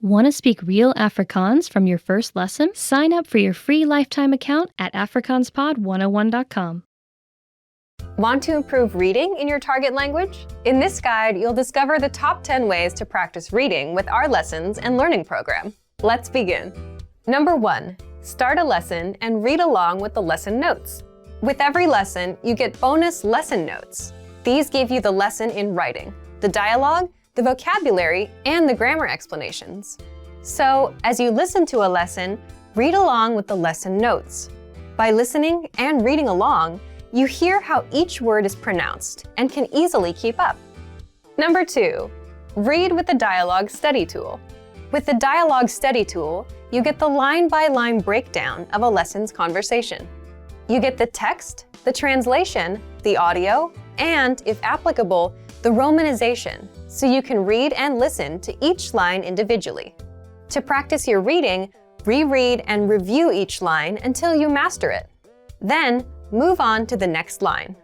Want to speak real Afrikaans from your first lesson? Sign up for your free lifetime account at afrikaanspod101.com. Want to improve reading in your target language? In this guide, you'll discover the top 10 ways to practice reading with our lessons and learning program. Let's begin. Number 1. Start a lesson and read along with the lesson notes. With every lesson, you get bonus lesson notes. These give you the lesson in writing, the dialogue, the vocabulary, and the grammar explanations. So, as you listen to a lesson, read along with the lesson notes. By listening and reading along, you hear how each word is pronounced and can easily keep up. Number 2. Read with the Dialogue Study Tool. With the Dialogue Study Tool, you get the line-by-line breakdown of a lesson's conversation. You get the text, the translation, the audio, and, if applicable, the romanization, so you can read and listen to each line individually. To practice your reading, reread and review each line until you master it. Then, move on to the next line.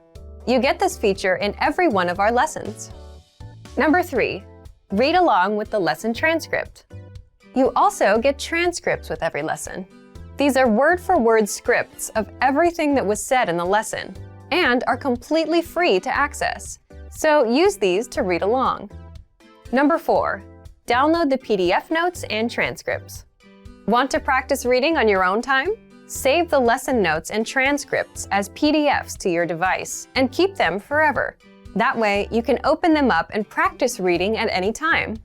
You get this feature in every one of our lessons. Number 3. Read along with the lesson transcript. You also get transcripts with every lesson. These are word-for-word scripts of everything that was said in the lesson and are completely free to access. So use these to read along. Number 4. Download the PDF notes and transcripts. Want to practice reading on your own time? Save the lesson notes and transcripts as PDFs to your device and keep them forever. That way, you can open them up and practice reading at any time.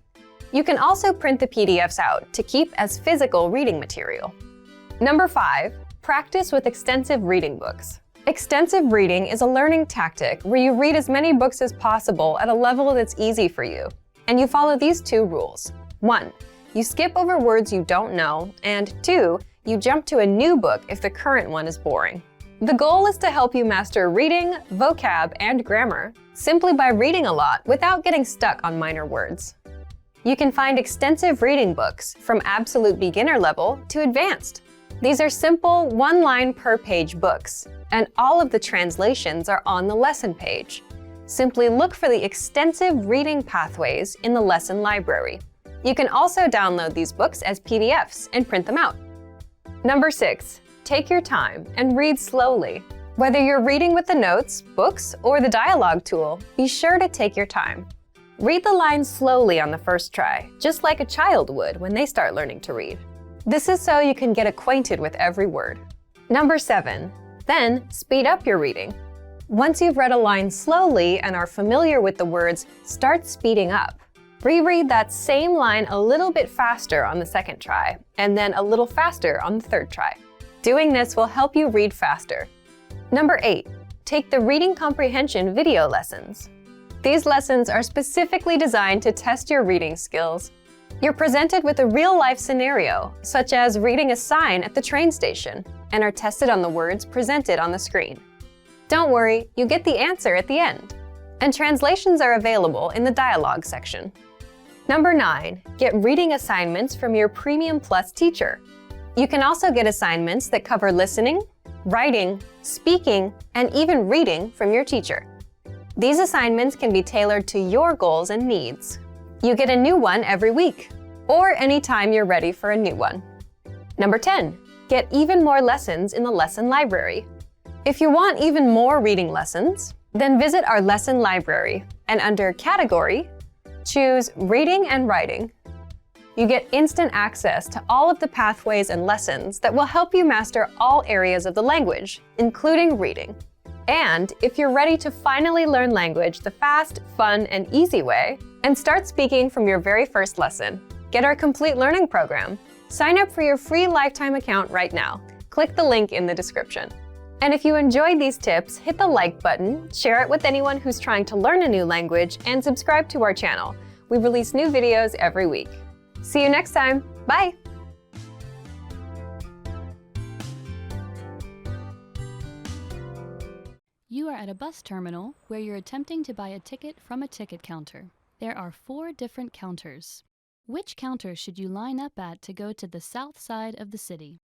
You can also print the PDFs out to keep as physical reading material. Number 5. Practice with extensive reading books. Extensive reading is a learning tactic where you read as many books as possible at a level that's easy for you. And you follow these 2 rules. 1. You skip over words you don't know, and 2. You jump to a new book if the current one is boring. The goal is to help you master reading, vocab, and grammar simply by reading a lot without getting stuck on minor words. You can find extensive reading books from absolute beginner level to advanced. These are simple, one-line per page books, and all of the translations are on the lesson page. Simply look for the extensive reading pathways in the lesson library. You can also download these books as PDFs and print them out. Number 6. Take your time and read slowly. Whether you're reading with the notes, books, or the dialogue tool, be sure to take your time. Read the lines slowly on the first try, just like a child would when they start learning to read. This is so you can get acquainted with every word. Number 7. Then, speed up your reading. Once you've read a line slowly and are familiar with the words, start speeding up. Reread that same line a little bit faster on the second try, and then a little faster on the third try. Doing this will help you read faster. Number 8. Take the reading comprehension video lessons. These lessons are specifically designed to test your reading skills. You're presented with a real-life scenario, such as reading a sign at the train station, and are tested on the words presented on the screen. Don't worry, you get the answer at the end. And translations are available in the dialogue section. Number 9. Get reading assignments from your Premium Plus teacher. You can also get assignments that cover listening, writing, speaking, and even reading from your teacher. These assignments can be tailored to your goals and needs. You get a new one every week, or anytime you're ready for a new one. Number 10. Get even more lessons in the lesson library. If you want even more reading lessons, then visit our lesson library, and under Category, choose Reading and Writing. You get instant access to all of the pathways and lessons that will help you master all areas of the language, including reading. And if you're ready to finally learn language the fast, fun, and easy way, and start speaking from your very first lesson, get our complete learning program. Sign up for your free lifetime account right now. Click the link in the description. And if you enjoyed these tips, hit the like button, share it with anyone who's trying to learn a new language, and subscribe to our channel. We release new videos every week. See you next time. Bye! You are at a bus terminal where you're attempting to buy a ticket from a ticket counter. There are 4 different counters. Which counter should you line up at to go to the south side of the city?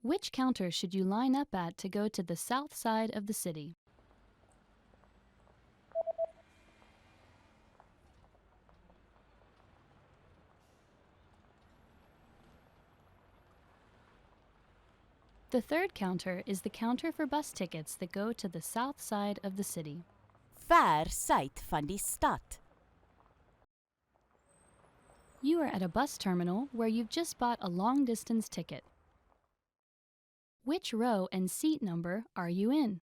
Which counter should you line up at to go to the south side of the city? The third counter is the counter for bus tickets that go to the south side of the city. Ver suid van die stad. You are at a bus terminal where you've just bought a long-distance ticket. Which row and seat number are you in?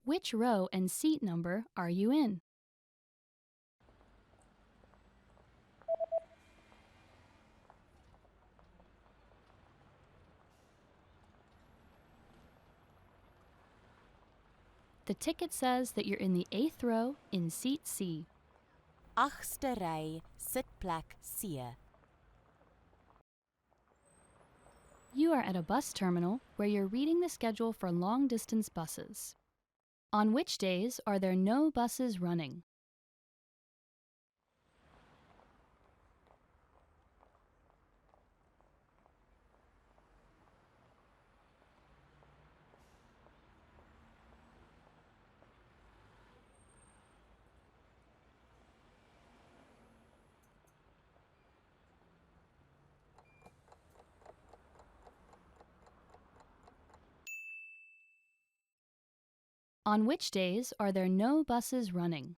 Which row and seat number are you in? The ticket says that you're in the 8th row in seat C. 8ste ry, sitplek C. You are at a bus terminal where you're reading the schedule for long-distance buses. On which days are there no buses running? On which days are there no buses running?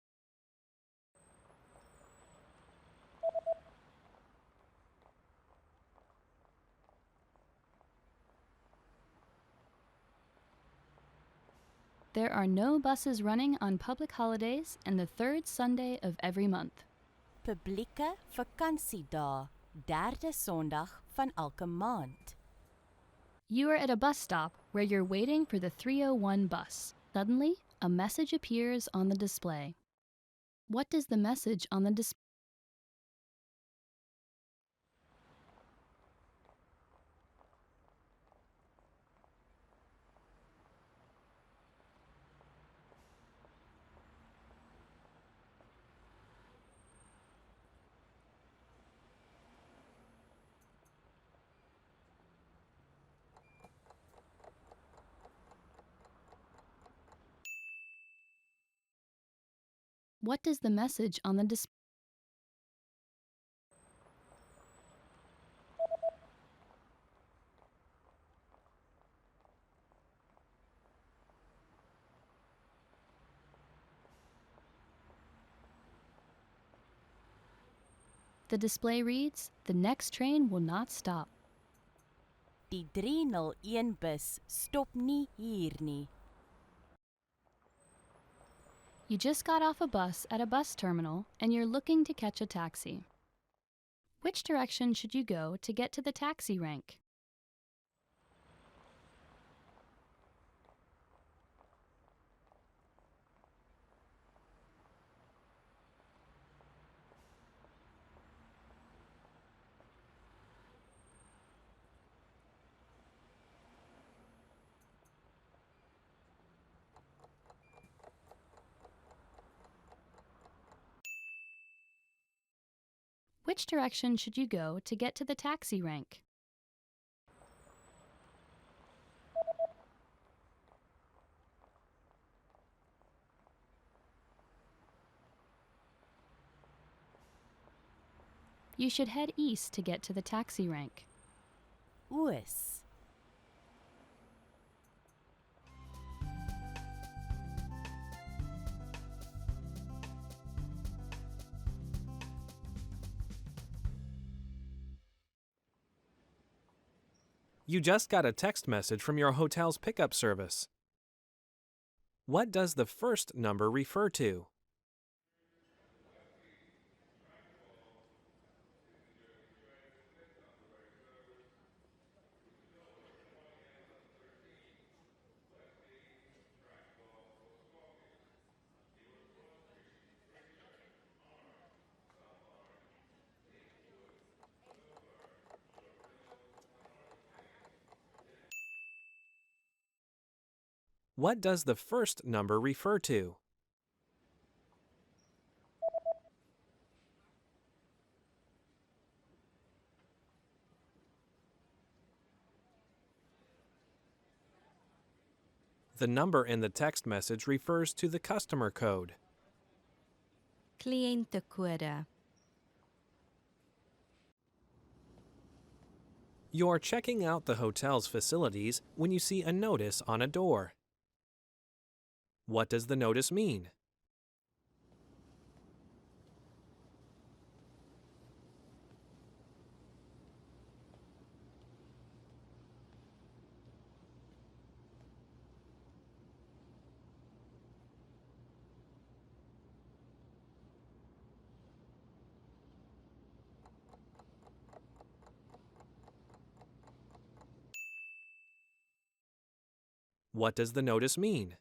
There are no buses running on public holidays and the third Sunday of every month. Publieke vakansiedae, derde Sondag van elke maand. You are at a bus stop where you're waiting for the 301 bus. Suddenly, a message appears on the display. What does the message on the display? What does the message on the display? The display reads, "The next train will not stop." Die 301 bus stop nie hier nie. You just got off a bus at a bus terminal and you're looking to catch a taxi. Which direction should you go to get to the taxi rank? Which direction should you go to get to the taxi rank? You should head east to get to the taxi rank. Oos. You just got a text message from your hotel's pickup service. What does the first number refer to? What does the first number refer to? The number in the text message refers to the customer code. Kliëntekode. You're checking out the hotel's facilities when you see a notice on a door. What does the notice mean? What does the notice mean?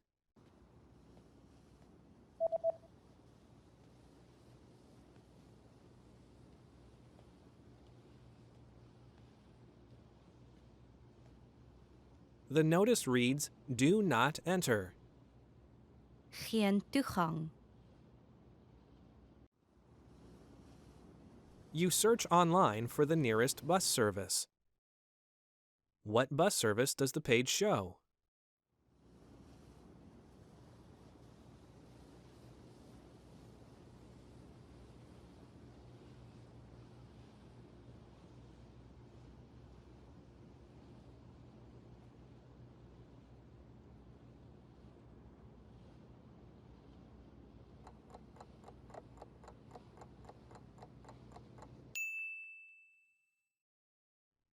The notice reads, "Do not enter." Geen toegang. You search online for the nearest bus service. What bus service does the page show?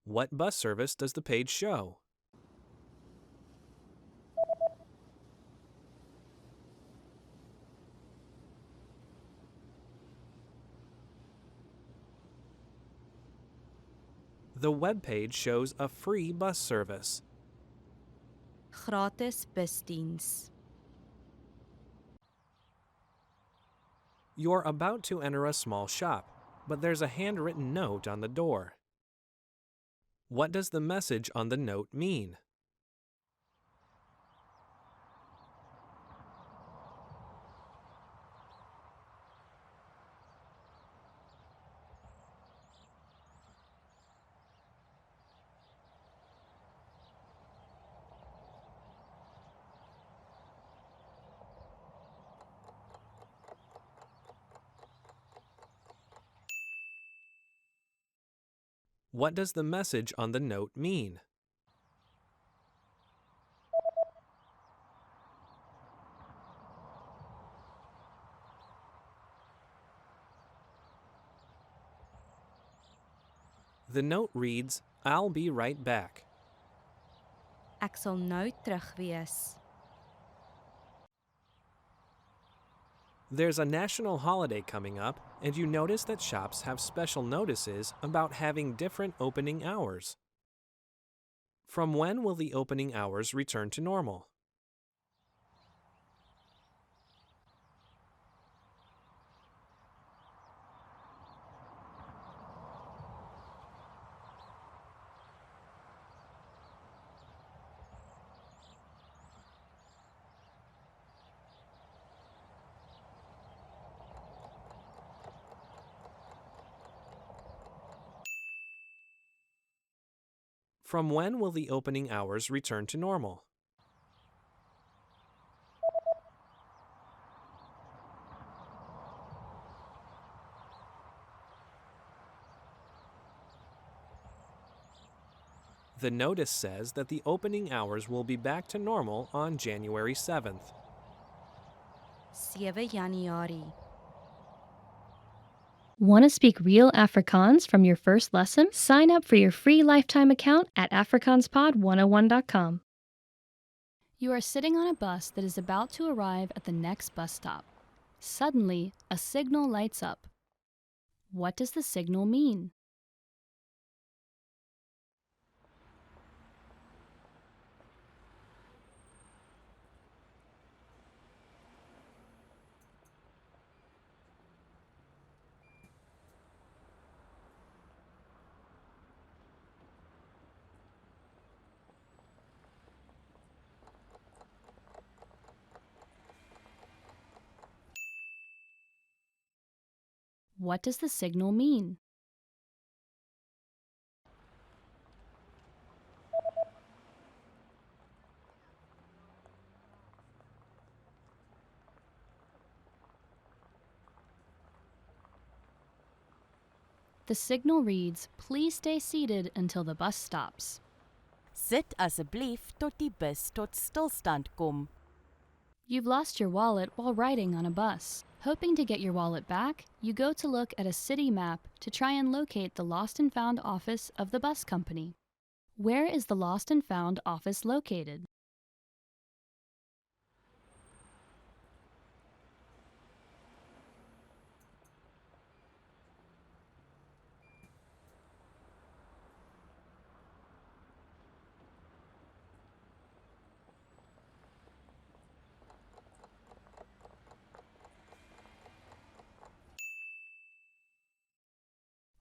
What bus service does the page show? The web page shows a free bus service. Gratis busdiens. You're about to enter a small shop, but there's a handwritten note on the door. What does the message on the note mean? What does the message on the note mean? The note reads, "I'll be right back." Ek sal nou terug wees. There's a national holiday coming up, and you notice that shops have special notices about having different opening hours. From when will the opening hours return to normal? From when will the opening hours return to normal? The notice says that the opening hours will be back to normal on January 7th. 7 Januarie. Want to speak real Afrikaans from your first lesson? Sign up for your free lifetime account at afrikaanspod101.com. You are sitting on a bus that is about to arrive at the next bus stop. Suddenly, a signal lights up. What does the signal mean? What does the signal mean? The signal reads, "Please stay seated until the bus stops." Sit asseblief tot die bus tot stilstand kom. You've lost your wallet while riding on a bus. Hoping to get your wallet back, you go to look at a city map to try and locate the lost and found office of the bus company. Where is the lost and found office located?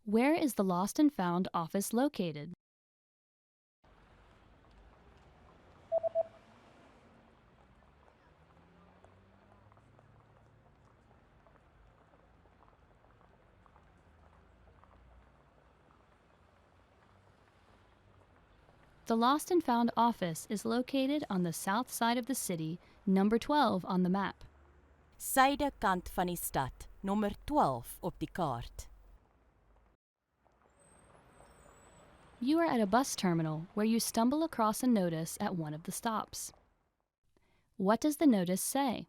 Where is the lost and found office located? The lost and found office is located on the south side of the city, number 12 on the map. Suide kant van die stad, nommer 12 op die kaart. You are at a bus terminal where you stumble across a notice at one of the stops. What does the notice say?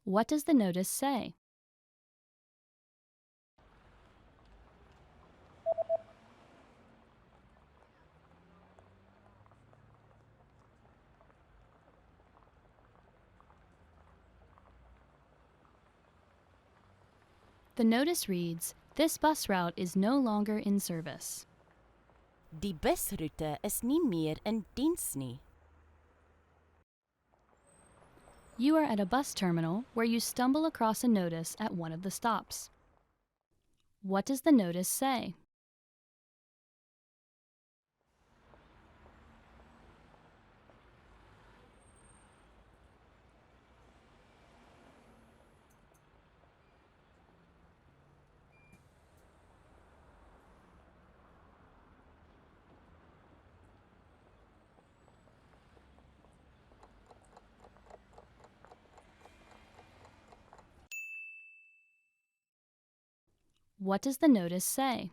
What does the notice say? The notice reads, "This bus route is no longer in service." Die busroete is nie meer in diens nie. You are at a bus terminal where you stumble across a notice at one of the stops. What does the notice say? What does the notice say?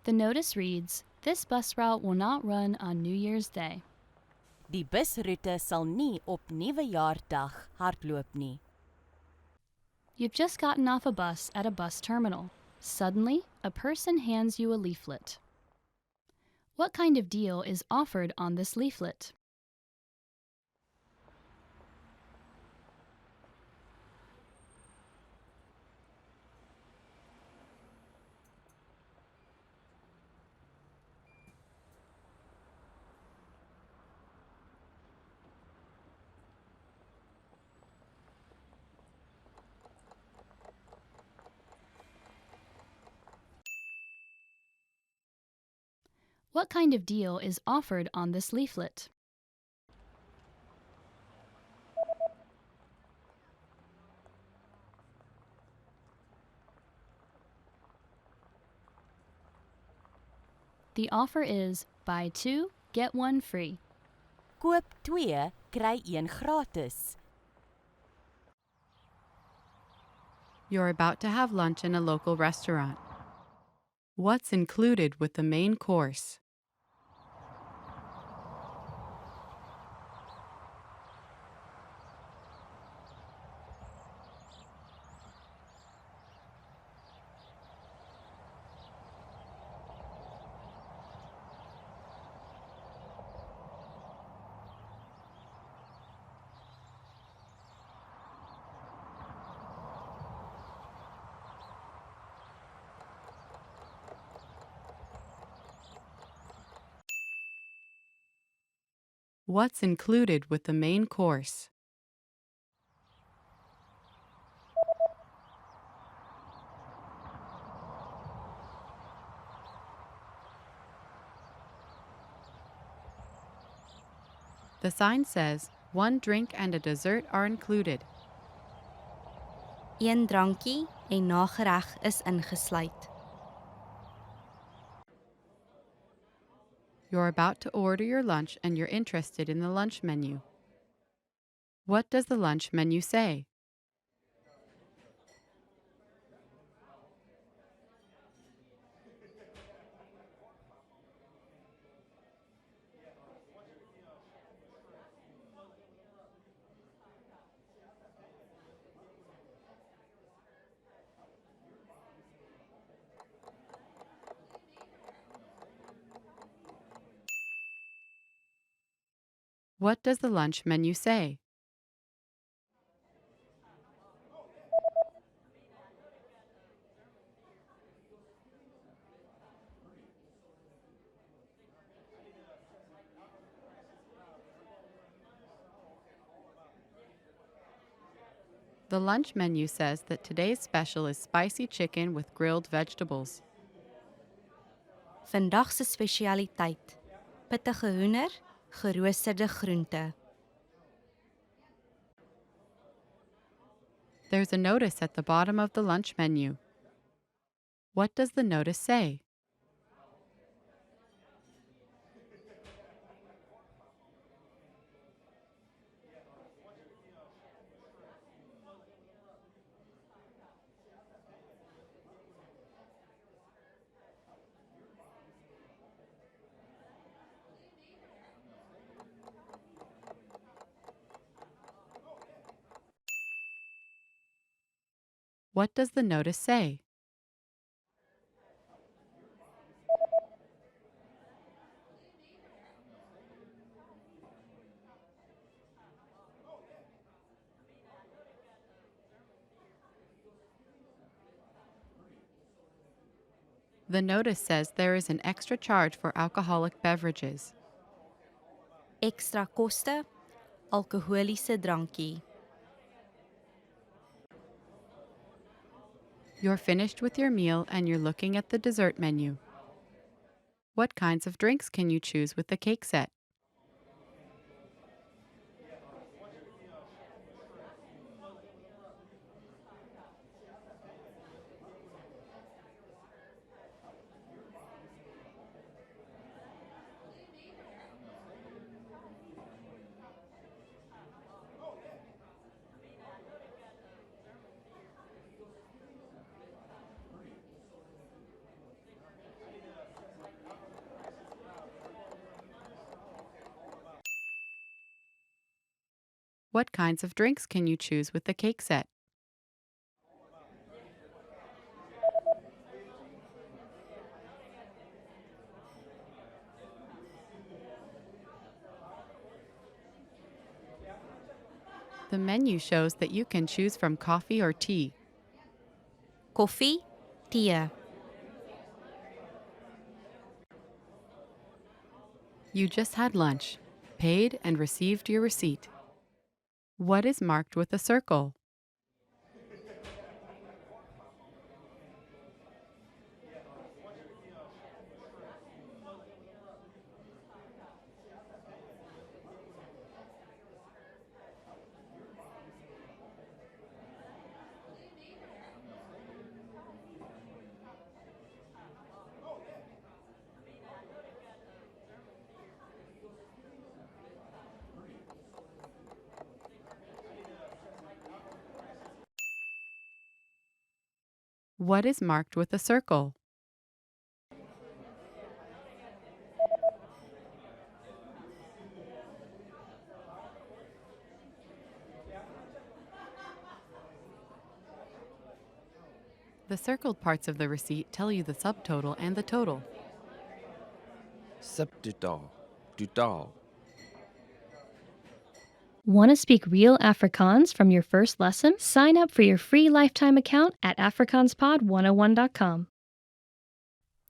The notice reads, "This bus route will not run on New Year's Day." Die busroete sal nie op Nuwejaardag hardloop nie. You've just gotten off a bus at a bus terminal. Suddenly, a person hands you a leaflet. What kind of deal is offered on this leaflet? What kind of deal is offered on this leaflet? The offer is buy 2, get 1 free. Koop 2, kry 1 gratis. You're about to have lunch in a local restaurant. What's included with the main course? What's included with the main course? The sign says, one drink and a dessert are included. Een drankie en nagereg is ingesluit. You're about to order your lunch and you're interested in the lunch menu. What does the lunch menu say? What does the lunch menu say? The lunch menu says that today's special is spicy chicken with grilled vegetables. Vandag se spesialiteit: pittige hoender, geroosterde groente. There's a notice at the bottom of the lunch menu. What does the notice say? What does the notice say? The notice says there is an extra charge for alcoholic beverages. Ekstra koste, alkoholiese drankie. You're finished with your meal and you're looking at the dessert menu. What kinds of drinks can you choose with the cake set? What kinds of drinks can you choose with the cake set? The menu shows that you can choose from coffee or tea. Koffie, tee. You just had lunch, paid and received your receipt. What is marked with a circle? What is marked with a circle? The circled parts of the receipt tell you the subtotal and the total. Subtotal, totaal. Want to speak real Afrikaans from your first lesson? Sign up for your free lifetime account at afrikaanspod101.com.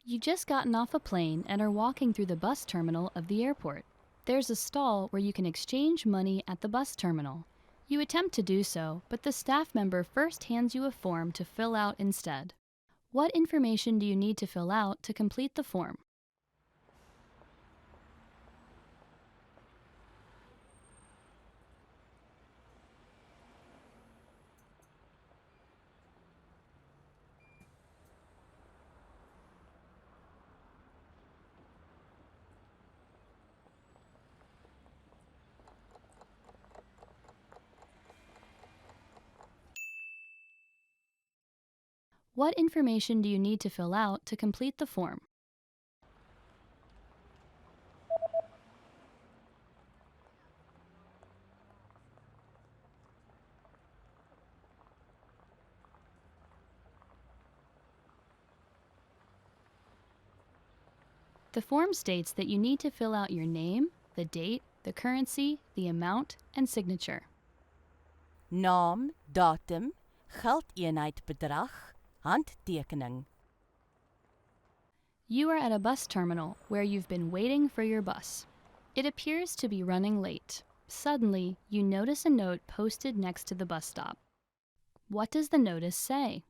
You just gotten off a plane and are walking through the bus terminal of the airport. There's a stall where you can exchange money at the bus terminal. You attempt to do so, but the staff member first hands you a form to fill out instead. What information do you need to fill out to complete the form? What information do you need to fill out to complete the form? The form states that you need to fill out your name, the date, the currency, the amount, and signature. Naam, datum, geldeenheid bedrag, handtekening. You are at a bus terminal where you've been waiting for your bus. It appears to be running late. Suddenly, you notice a note posted next to the bus stop. What does the notice say?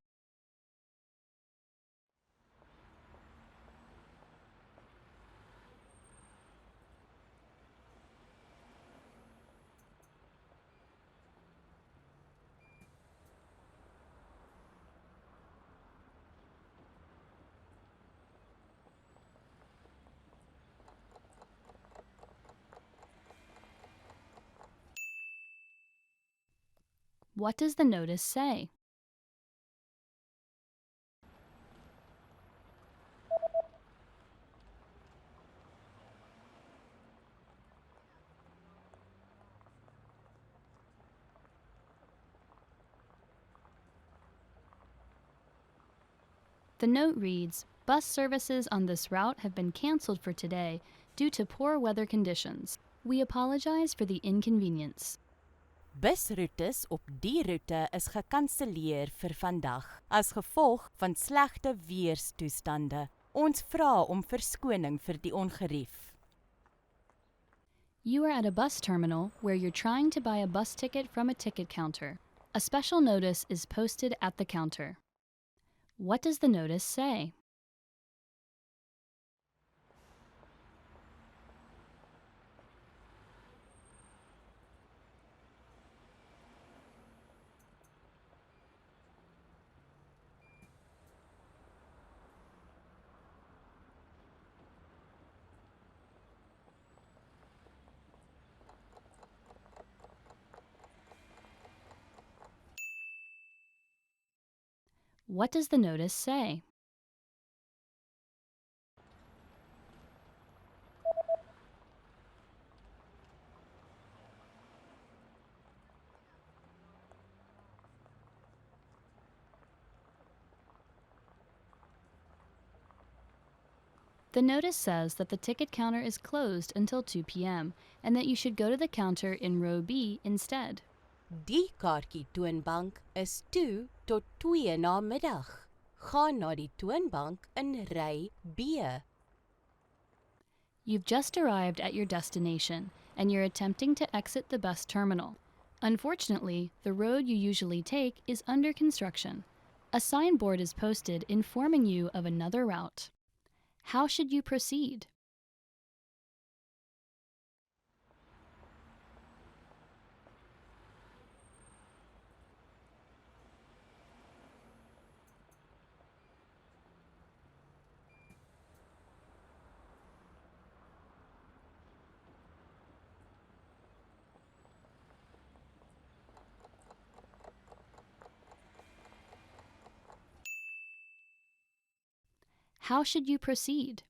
What does the notice say? The note reads, "Bus services on this route have been canceled for today due to poor weather conditions. We apologize for the inconvenience." Busroetes op die roete is gekanselleer vir vandag as gevolg van slegte weerstoestande. Ons vra om verskoning vir die ongerief. You are at a bus terminal where you're trying to buy a bus ticket from a ticket counter. A special notice is posted at the counter. What does the notice say? What does the notice say? The notice says that the ticket counter is closed until 2 p.m. and that you should go to the counter in row B instead. Die kaartjie toonbank is toe tot 2 na middag. Gaan na die toonbank in ry B. You've just arrived at your destination and you're attempting to exit the bus terminal. Unfortunately, the road you usually take is under construction. A signboard is posted informing you of another route. How should you proceed? How should you proceed?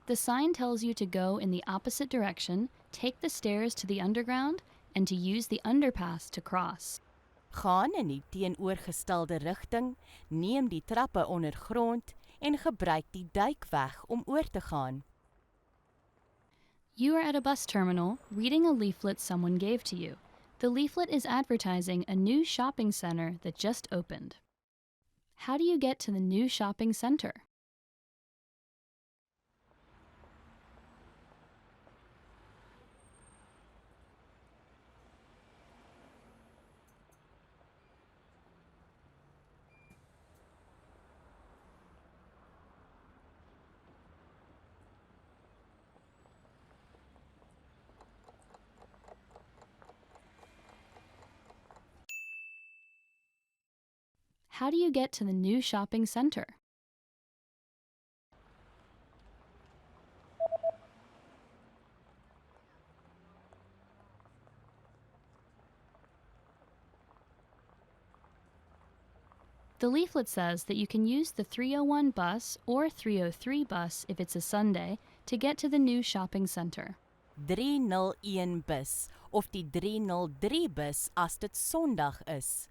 The sign tells you to go in the opposite direction, take the stairs to the underground, and to use the underpass to cross. Gaan in die teenoorgestelde rigting, neem die trappe ondergrond en gebruik die duikweg om oor te gaan. You are at a bus terminal reading a leaflet someone gave to you. The leaflet is advertising a new shopping center that just opened. How do you get to the new shopping center? How do you get to the new shopping center? The leaflet says that you can use the 301 bus or 303 bus if it's a Sunday to get to the new shopping center. 301 bus of die 303 bus as dit Sondag is.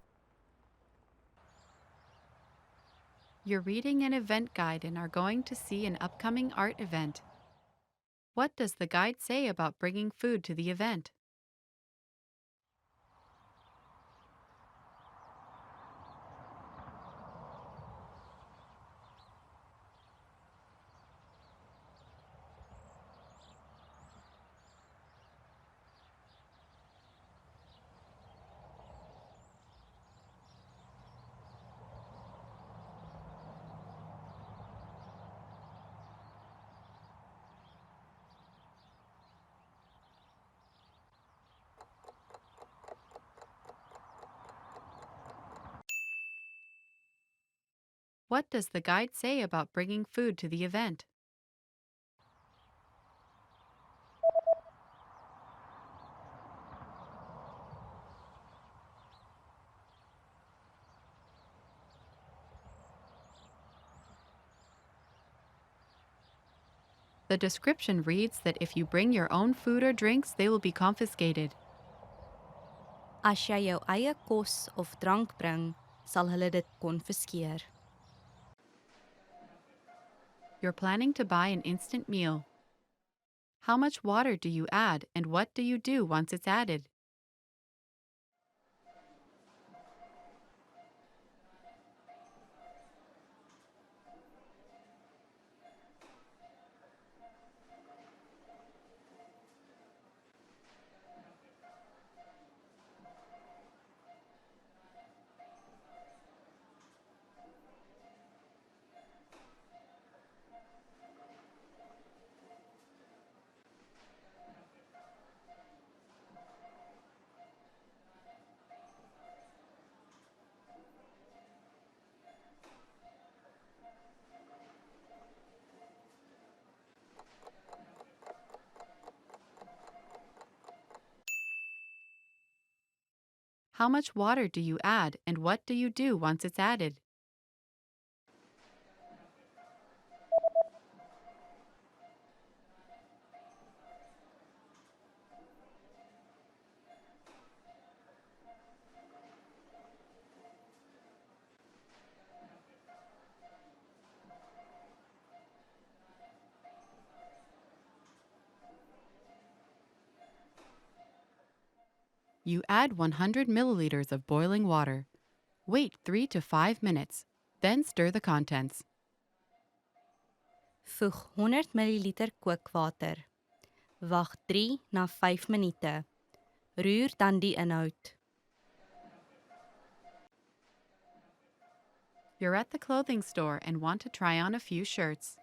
You're reading an event guide and are going to see an upcoming art event. What does the guide say about bringing food to the event? What does the guide say about bringing food to the event? The description reads that if you bring your own food or drinks, they will be confiscated. As jy jou eie kos of drank bring, sal hulle dit konfiskeer. You're planning to buy an instant meal. How much water do you add and what do you do once it's added? How much water do you add and what do you do once it's added? You add 100 milliliters of boiling water. Wait 3 to 5 minutes, then stir the contents. Voeg 100 ml kookwater. Wag 3 na 5 minute. Roer dan die inhoud. You're at the clothing store and want to try on a few shirts.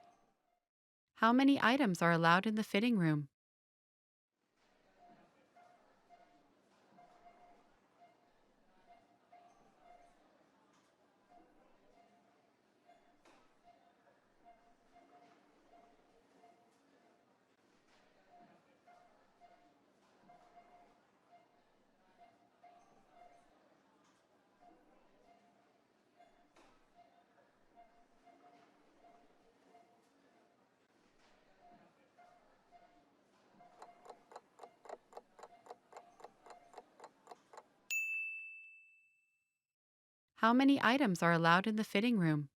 How many items are allowed in the fitting room? How many items are allowed in the fitting room?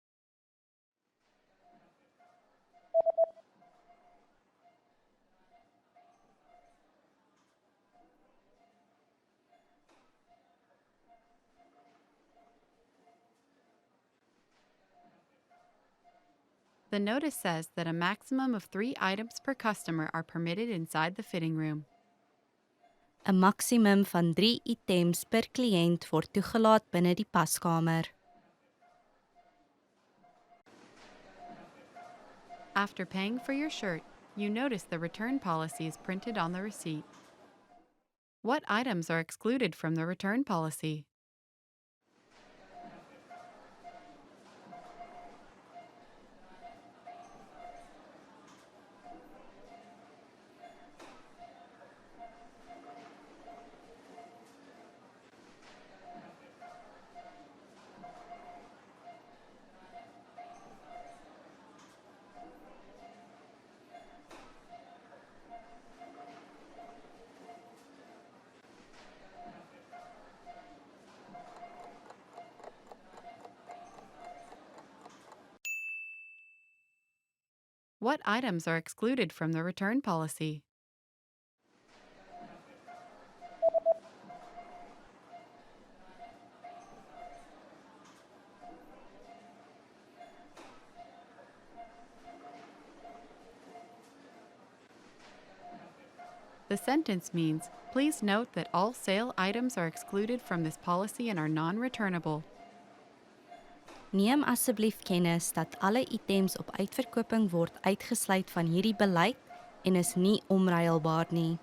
The notice says that a maximum of 3 items per customer are permitted inside the fitting room. 'n Maksimum van 3 items per kliënt word toegelaat binne die paskamer. After paying for your shirt, you notice the return policy is printed on the receipt. What items are excluded from the return policy? What items are excluded from the return policy? The sentence means, please note that all sale items are excluded from this policy and are non-returnable. Neem asseblief kennis dat alle items op uitverkoping word uitgesluit van hierdie beleid en is nie omruilbaar nie.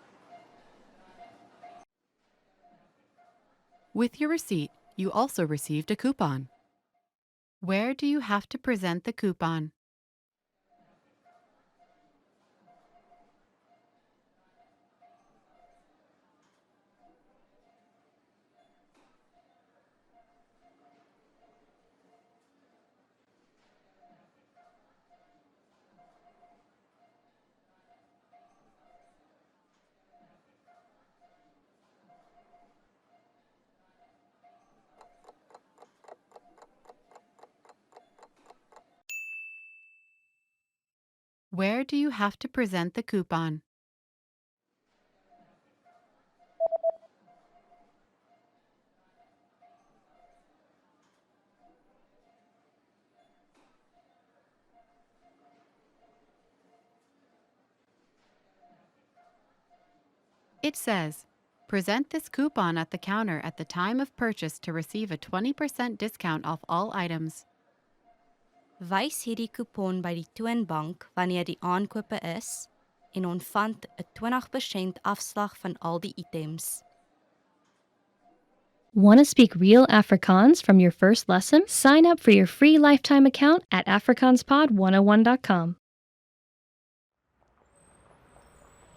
With your receipt, you also received a coupon. Where do you have to present the coupon? Where do you have to present the coupon? It says, present this coupon at the counter at the time of purchase to receive a 20% discount off all items. Wys hierdie kupon by die toonbank wanneer die aankope is en ontvang 'n 20% afslag van al die items. Want to speak real Afrikaans from your first lesson? Sign up for your free lifetime account at afrikaanspod101.com.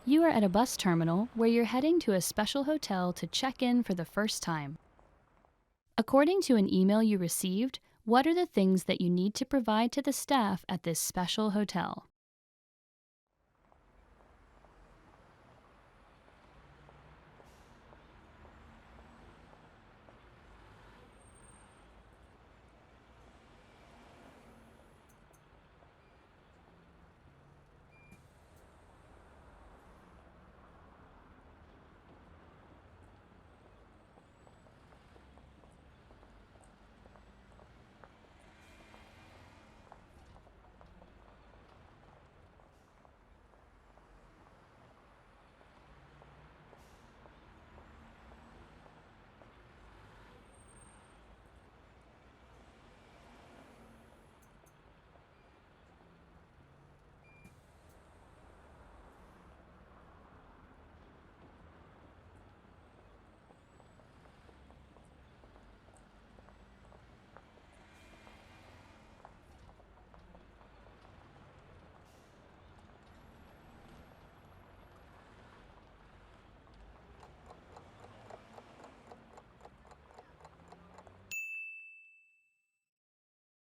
You are at a bus terminal where you're heading to a special hotel to check in for the first time. According to an email you received, what are the things that you need to provide to the staff at this special hotel?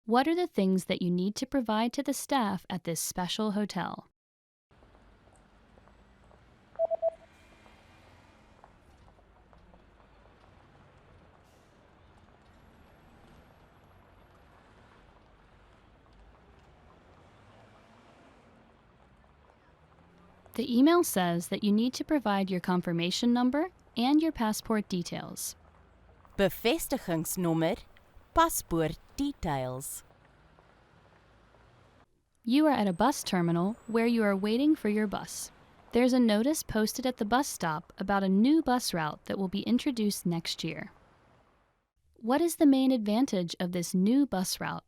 What are the things that you need to provide to the staff at this special hotel? The email says that you need to provide your confirmation number and your passport details. Bevestigingsnommer, paspoort details. You are at a bus terminal where you are waiting for your bus. There's a notice posted at the bus stop about a new bus route that will be introduced next year. What is the main advantage of this new bus route?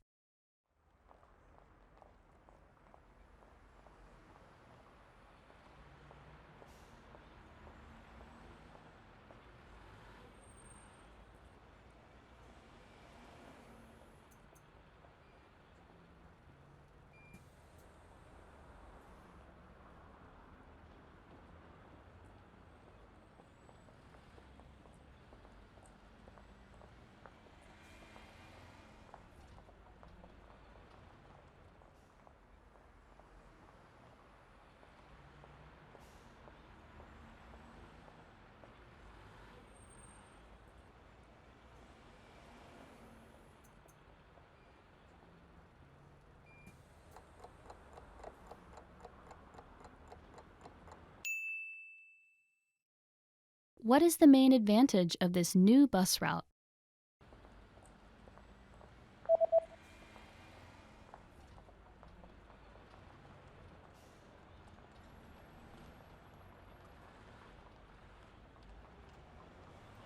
What is the main advantage of this new bus route?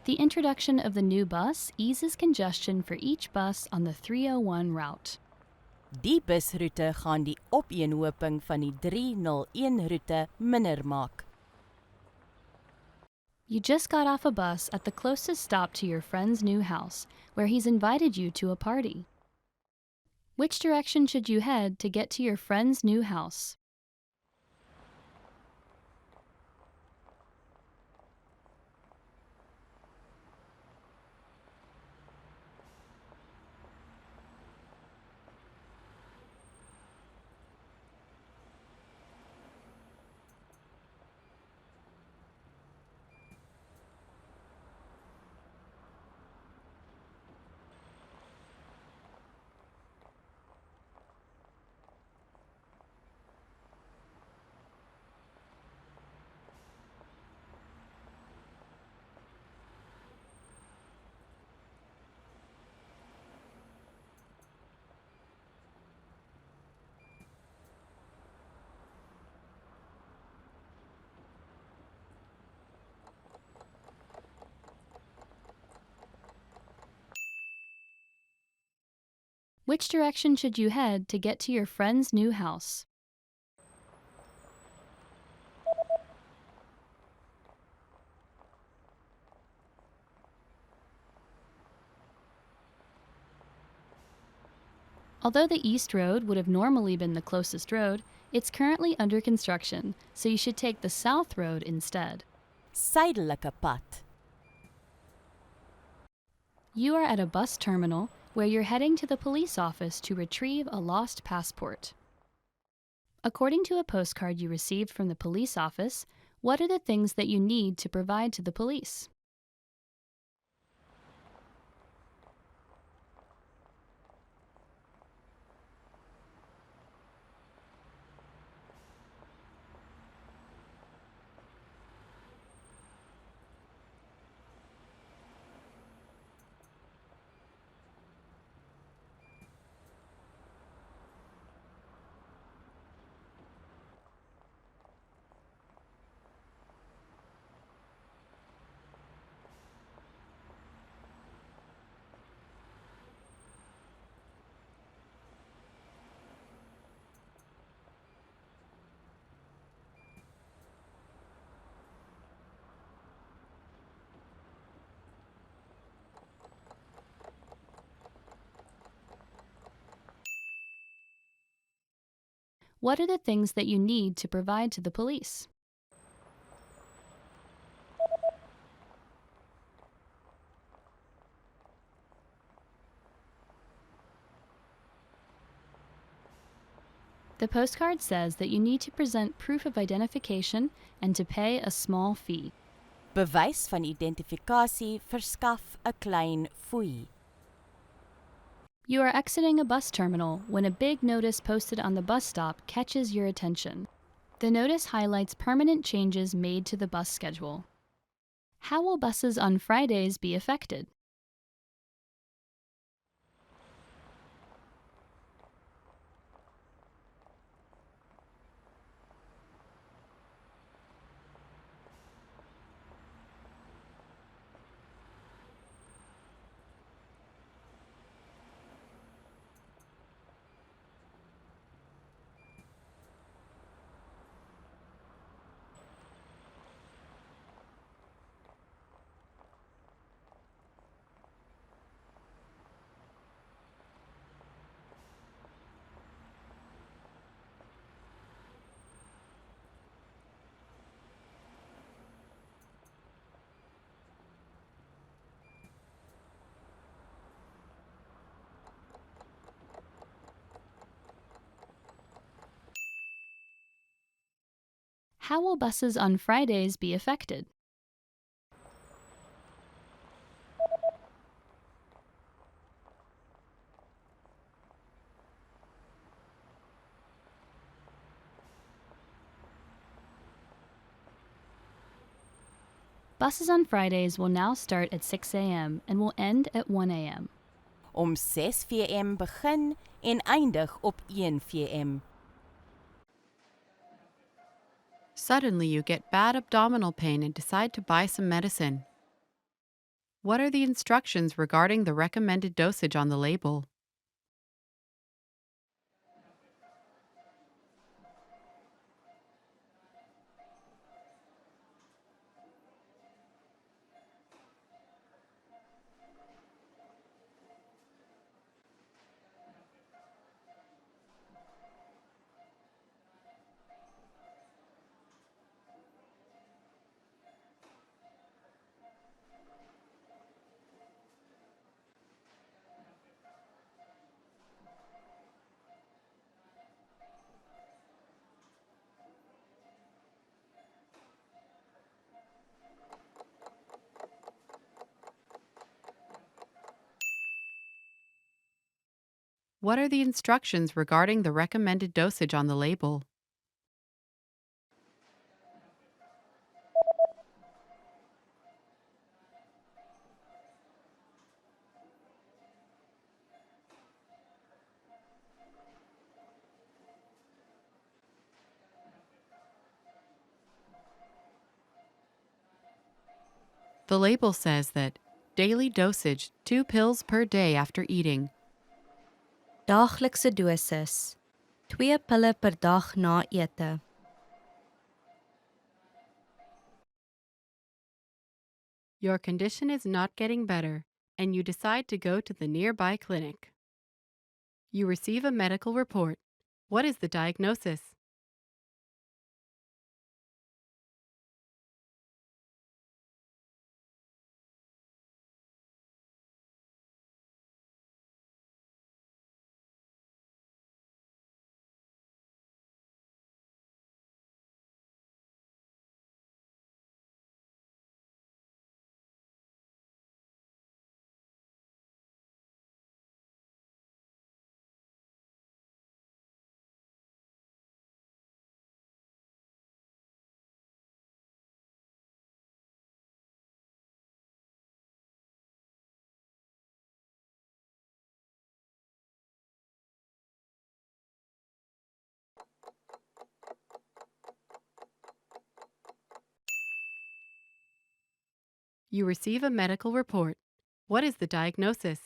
The introduction of the new bus eases congestion for each bus on the 301 route. Die busroete gaan die opeenhoping van die 301 roete minder maak. You just got off a bus at the closest stop to your friend's new house, where he's invited you to a party. Which direction should you head to get to your friend's new house? Which direction should you head to get to your friend's new house? Although the East Road would have normally been the closest road, it's currently under construction, so you should take the South Road instead. Suidelike pad. You are at a bus terminal where you're heading to the police office to retrieve a lost passport. According to a postcard you received from the police office, what are the things that you need to provide to the police? What are the things that you need to provide to the police? The postcard says that you need to present proof of identification and to pay a small fee. Bewys van identifikasie verskaf 'n klein fooi. You are exiting a bus terminal when a big notice posted on the bus stop catches your attention. The notice highlights permanent changes made to the bus schedule. How will buses on Fridays be affected? How will buses on Fridays be affected? Buses on Fridays will now start at 6 a.m. and will end at 1 a.m. Om 6 pm begin en eindig op 1 pm. Suddenly, you get bad abdominal pain and decide to buy some medicine. What are the instructions regarding the recommended dosage on the label? What are the instructions regarding the recommended dosage on the label? The label says that daily dosage 2 pills per day after eating. Daaglikse dosis 2 pille per dag na ete. Your condition is not getting better, and you decide to go to the nearby clinic. You receive a medical report. What is the diagnosis? You receive a medical report. What is the diagnosis?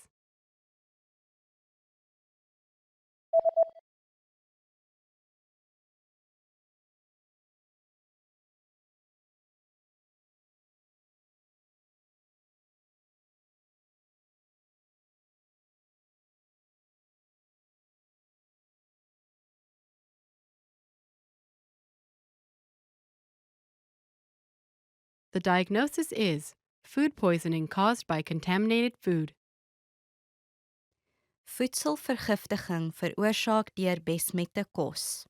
The diagnosis is food poisoning caused by contaminated food. Voedselvergiftiging veroorsaak deur besmette kos.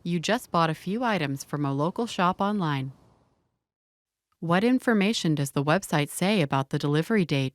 You just bought a few items from a local shop online. What information does the website say about the delivery date?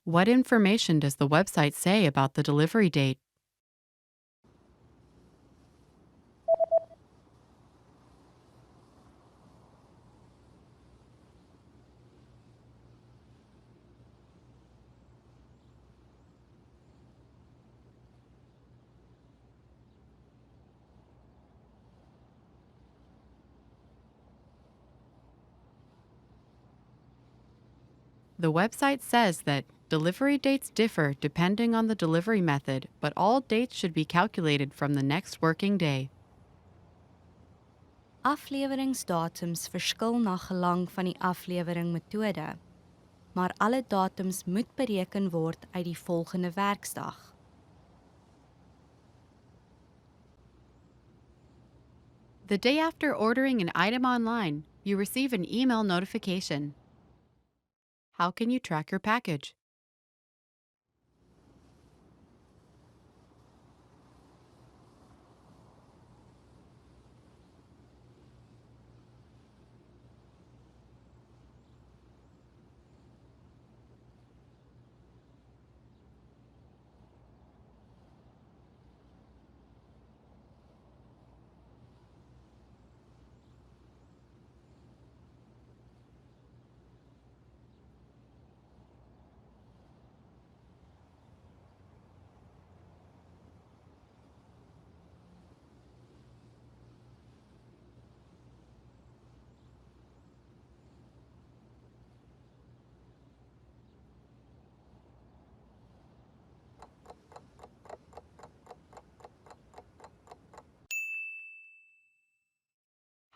What information does the website say about the delivery date? The website says that delivery dates differ depending on the delivery method, but all dates should be calculated from the next working day. Afleweringsdatums verskil na gelang van die afleweringsmetode, maar alle datums moet bereken word uit die volgende werksdag. The day after ordering an item online, you receive an email notification. How can you track your package?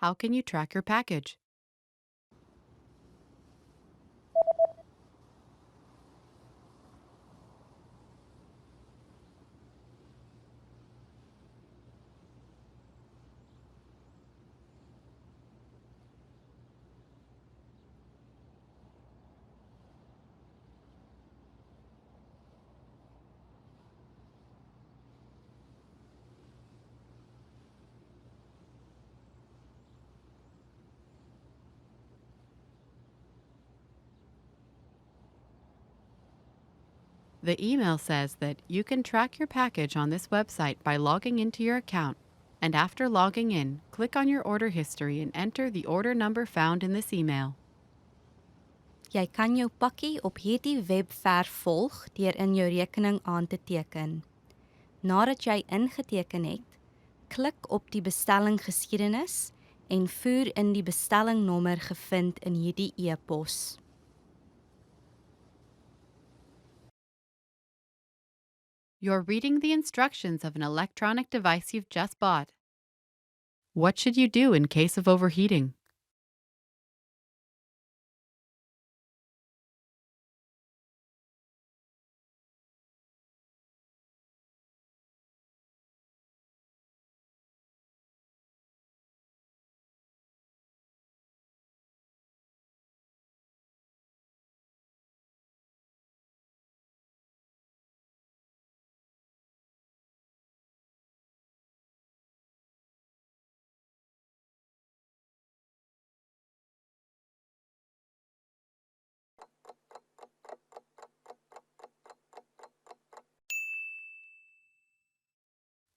How can you track your package? The email says that you can track your package on this website by logging into your account, and after logging in, click on your order history and enter the order number found in this email. Jy kan jou pakkie op hierdie webwerf volg deur in jou rekening aan te teken. Nadat jy ingeteken het, klik op die bestellinggeskiedenis en voer in die bestellingnommer gevind in hierdie e-pos. You're reading the instructions of an electronic device you've just bought. What should you do in case of overheating?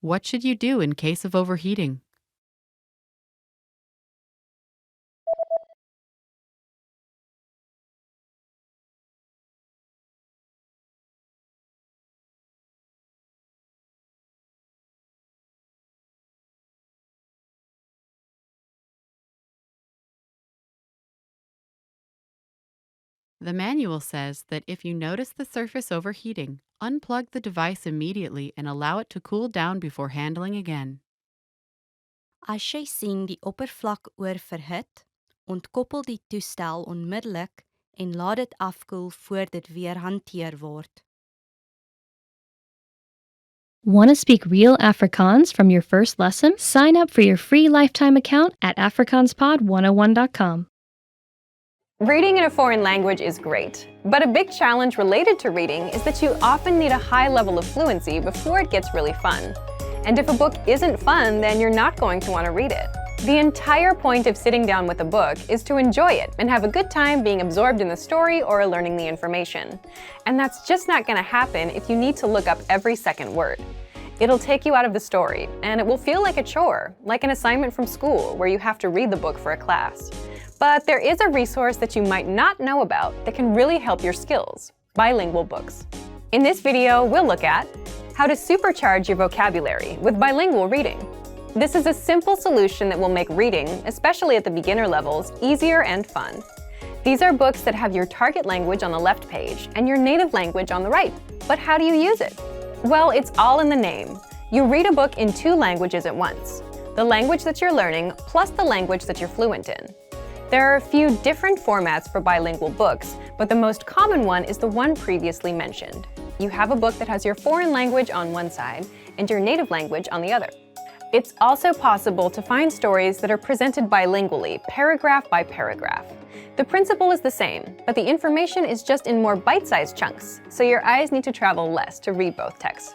What should you do in case of overheating? The manual says that if you notice the surface overheating, unplug the device immediately and allow it to cool down before handling again. As jy sien die oppervlak oorverhit, ontkoppel die toestel onmiddellik en laat dit afkoel voor dit weer hanteer word. Want to speak real Afrikaans from your first lesson? Sign up for your free lifetime account at afrikaanspod101.com. Reading in a foreign language is great, but a big challenge related to reading is that you often need a high level of fluency before it gets really fun. And if a book isn't fun, then you're not going to want to read it. The entire point of sitting down with a book is to enjoy it and have a good time being absorbed in the story or learning the information. And that's just not going to happen if you need to look up every second word. It'll take you out of the story, and it will feel like a chore, like an assignment from school where you have to read the book for a class. But there is a resource that you might not know about that can really help your skills: bilingual books. In this video, we'll look at how to supercharge your vocabulary with bilingual reading. This is a simple solution that will make reading, especially at the beginner levels, easier and fun. These are books that have your target language on the left page and your native language on the right. But how do you use it? Well, it's all in the name. You read a book in 2 languages at once, the language that you're learning plus the language that you're fluent in. There are a few different formats for bilingual books, but the most common one is the one previously mentioned. You have a book that has your foreign language on one side and your native language on the other. It's also possible to find stories that are presented bilingually, paragraph by paragraph. The principle is the same, but the information is just in more bite-sized chunks, so your eyes need to travel less to read both texts.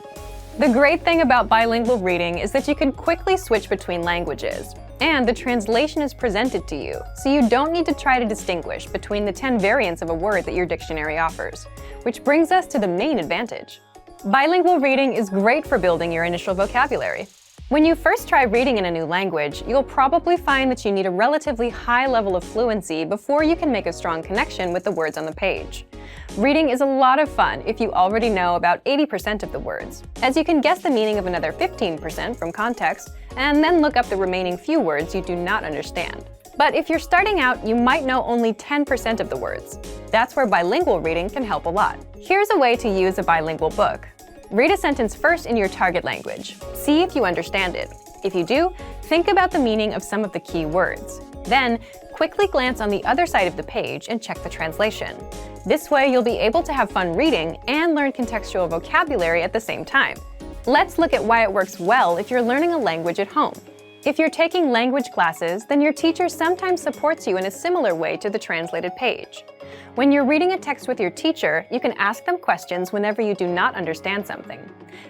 The great thing about bilingual reading is that you can quickly switch between languages, and the translation is presented to you, so you don't need to try to distinguish between the 10 variants of a word that your dictionary offers, which brings us to the main advantage. Bilingual reading is great for building your initial vocabulary. When you first try reading in a new language, you'll probably find that you need a relatively high level of fluency before you can make a strong connection with the words on the page. Reading is a lot of fun if you already know about 80% of the words, as you can guess the meaning of another 15% from context, and then look up the remaining few words you do not understand. But if you're starting out, you might know only 10% of the words. That's where bilingual reading can help a lot. Here's a way to use a bilingual book. Read a sentence first in your target language. See if you understand it. If you do, think about the meaning of some of the key words. Then, quickly glance on the other side of the page and check the translation. This way, you'll be able to have fun reading and learn contextual vocabulary at the same time. Let's look at why it works well if you're learning a language at home. If you're taking language classes, then your teacher sometimes supports you in a similar way to the translated page. When you're reading a text with your teacher, you can ask them questions whenever you do not understand something.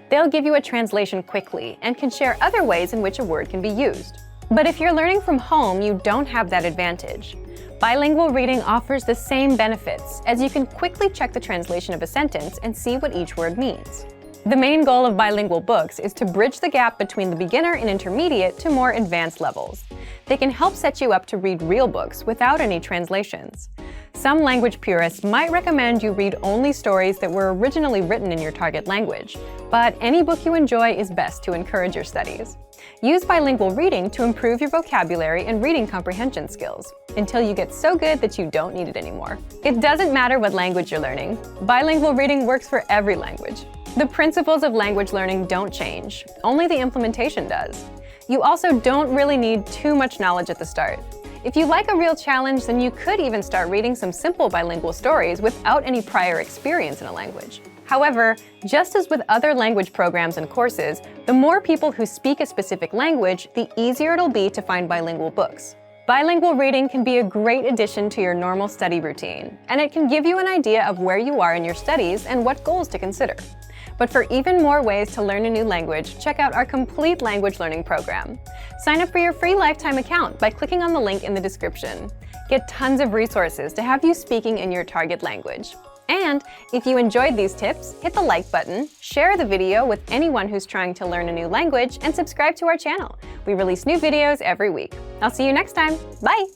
They'll give you a translation quickly and can share other ways in which a word can be used. But if you're learning from home, you don't have that advantage. Bilingual reading offers the same benefits, as you can quickly check the translation of a sentence and see what each word means. The main goal of bilingual books is to bridge the gap between the beginner and intermediate to more advanced levels. They can help set you up to read real books without any translations. Some language purists might recommend you read only stories that were originally written in your target language, but any book you enjoy is best to encourage your studies. Use bilingual reading to improve your vocabulary and reading comprehension skills, until you get so good that you don't need it anymore. It doesn't matter what language you're learning. Bilingual reading works for every language. The principles of language learning don't change, only the implementation does. You also don't really need too much knowledge at the start. If you like a real challenge, then you could even start reading some simple bilingual stories without any prior experience in a language. However, just as with other language programs and courses, the more people who speak a specific language, the easier it'll be to find bilingual books. Bilingual reading can be a great addition to your normal study routine, and it can give you an idea of where you are in your studies and what goals to consider. But for even more ways to learn a new language, check out our complete language learning program. Sign up for your free lifetime account by clicking on the link in the description. Get tons of resources to have you speaking in your target language. And if you enjoyed these tips, hit the like button, share the video with anyone who's trying to learn a new language, and subscribe to our channel. We release new videos every week. I'll see you next time. Bye!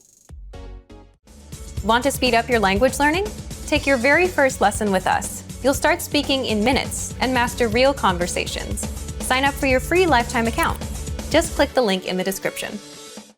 Want to speed up your language learning? Take your very first lesson with us. You'll start speaking in minutes and master real conversations. Sign up for your free lifetime account. Just click the link in the description.